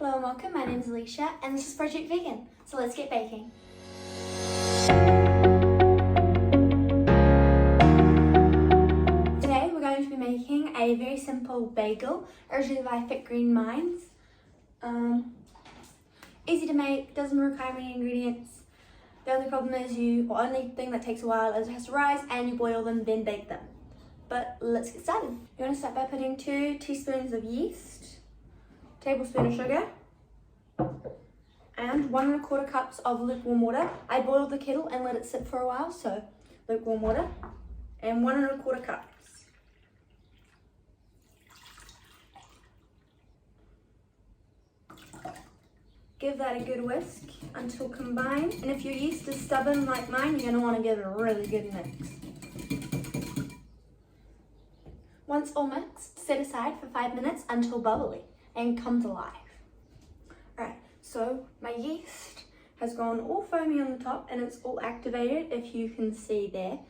Hello and welcome, my name is Aleisha and this is Project Vegan, so let's get baking. Today we're going to be making a very simple bagel, originally by Fit Green Minds. Easy to make, doesn't require many ingredients. The only problem is only thing that takes a while is it has to rise and you boil them, then bake them. But let's get started. You're going to start by putting 2 teaspoons of yeast, tablespoon of sugar, and 1 1/4 cups of lukewarm water. I boiled the kettle and let it sit for a while, so lukewarm water, and 1 1/4 cups. Give that a good whisk until combined, and if your yeast is stubborn like mine, you're going to want to give it a really good mix. Once all mixed, set aside for 5 minutes until bubbly and comes alive. Alright, so my yeast has gone all foamy on the top and it's all activated, if you can see there.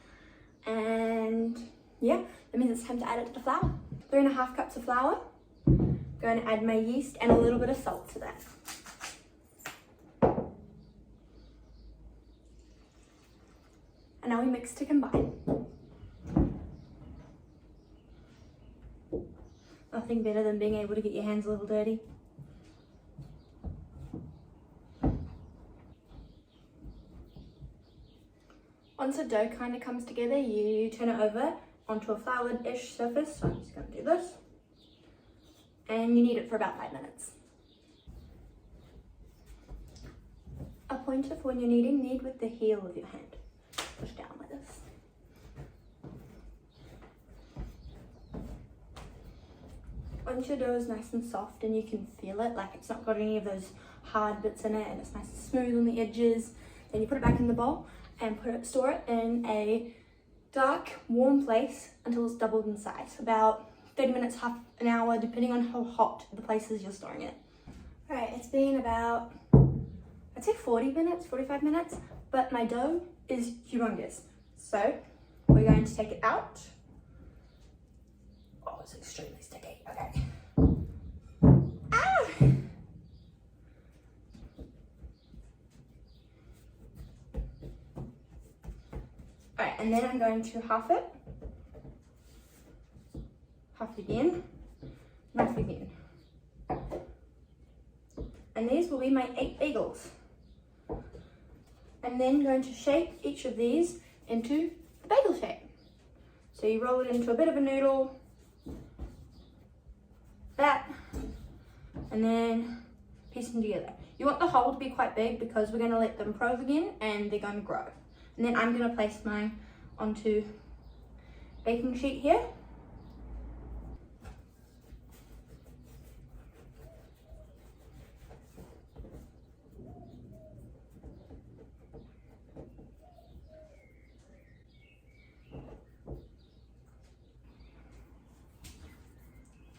And yeah, that means it's time to add it to the flour. 3 1/2 cups of flour. Going to add my yeast and a little bit of salt to that. And now we mix to combine. Nothing better than being able to get your hands a little dirty. Once the dough kind of comes together, you turn it over onto a floured-ish surface. So I'm just going to do this. And you knead it for about 5 minutes. A pointer for when you're kneading, knead with the heel of your hand. Push down like this. Once your dough is nice and soft and you can feel it, like it's not got any of those hard bits in it and it's nice and smooth on the edges, then you put it back in the bowl and store it in a dark, warm place until it's doubled in size. About 30 minutes, half an hour, depending on how hot the place is you're storing it. Alright, it's been about, I'd say 40 minutes, 45 minutes, but my dough is humongous. So we're going to take it out. Oh, it's extremely sticky. Okay. Ah! Alright, and then I'm going to half it. Half again. Half again. And these will be my 8 bagels. I'm then going to shape each of these into the bagel shape. So you roll it into a bit of a noodle, that, and then piece them together. You want the hole to be quite big because we're going to let them prove again and they're going to grow. And then I'm going to place mine onto baking sheet here.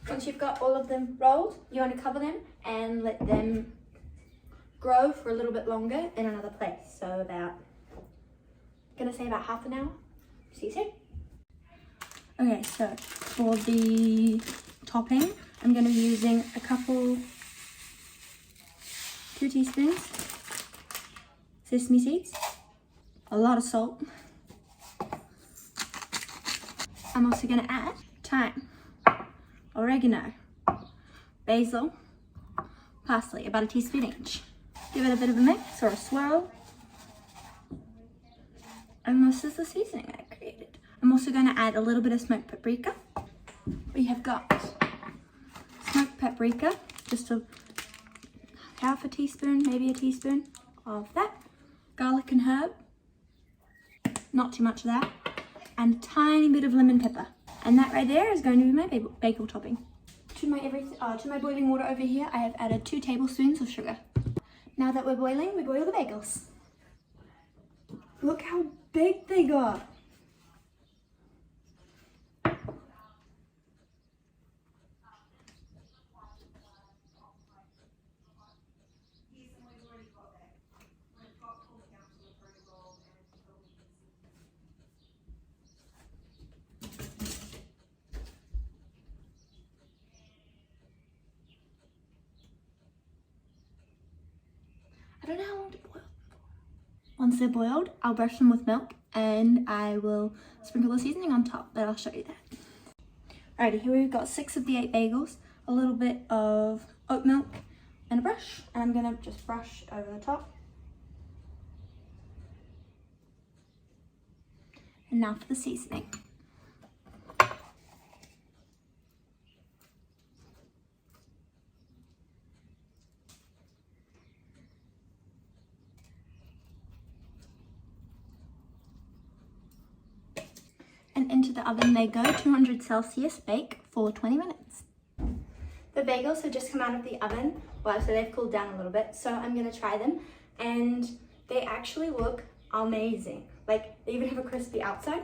Once you've got all of them rolled, you want to cover them and let them grow for a little bit longer in another place. So about, I'm gonna say about half an hour. See you soon. Okay, so for the topping, I'm gonna be using 2 teaspoons sesame seeds, a lot of salt. I'm also gonna add thyme, oregano, basil, parsley, about a teaspoon each. Give it a bit of a mix or a swirl. And this is the seasoning I created. I'm also going to add a little bit of smoked paprika. We have got smoked paprika, just a half a teaspoon, maybe a teaspoon of that. Garlic and herb, not too much of that. And a tiny bit of lemon pepper. And that right there is going to be my bagel topping. To my boiling water over here, I have added 2 tablespoons of sugar. Now that we're boiling, we boil the bagels. Look how big they got. Once they're boiled, I'll brush them with milk and I will sprinkle the seasoning on top, but I'll show you that. Alrighty, here we've got 6 of the 8 bagels, a little bit of oat milk and a brush, and I'm gonna just brush over the top. And now for the seasoning. And into the oven they go, 200 Celsius, bake for 20 minutes. The bagels have just come out of the oven, well, so they've cooled down a little bit, so I'm gonna try them, and they actually look amazing. Like, they even have a crispy outside.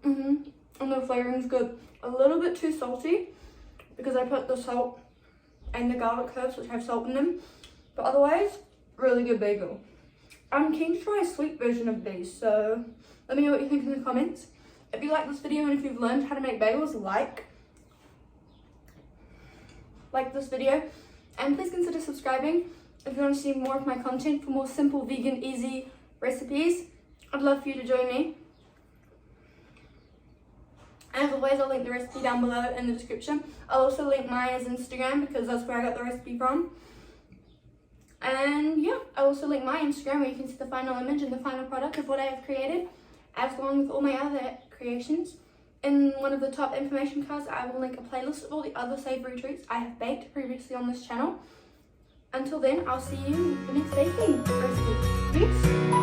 And the flavoring's good. A little bit too salty, because I put the salt and the garlic herbs, which have salt in them, but otherwise, really good bagel. I'm keen to try a sweet version of these, so let me know what you think in the comments. If you like this video and if you've learned how to make bagels, like this video, and please consider subscribing if you want to see more of my content for more simple, vegan, easy recipes. I'd love for you to join me. As always, I'll link the recipe down below in the description. I'll also link Maya's Instagram because that's where I got the recipe from. And yeah, I'll also link my Instagram where you can see the final image and the final product of what I have created, as along with all my other creations. In one of the top information cards, I will link a playlist of all the other savory treats I have baked previously on this channel. Until then, I'll see you in the next baking recipe. Peace!